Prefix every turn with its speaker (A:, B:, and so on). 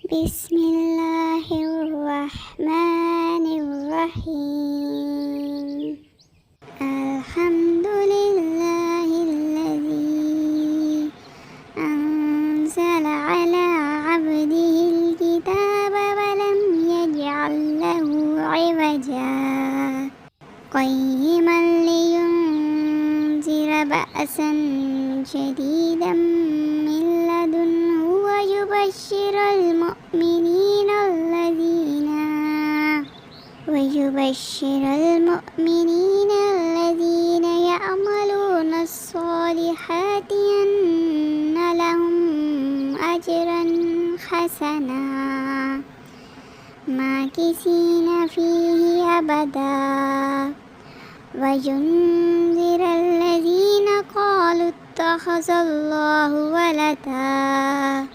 A: بسم الله الرحمن الرحيم. الحمد لله الذي أنزل على عبده الكتاب ولم يجعل له عوجا قيما لينذر بأسا شديدا من لدنه ويبشر المؤمنين الذين يعملون الصالحات أن لهم أجرا حسنا ماكثين فيه أبدا وينذر الذين قالوا اتخذ الله ولدا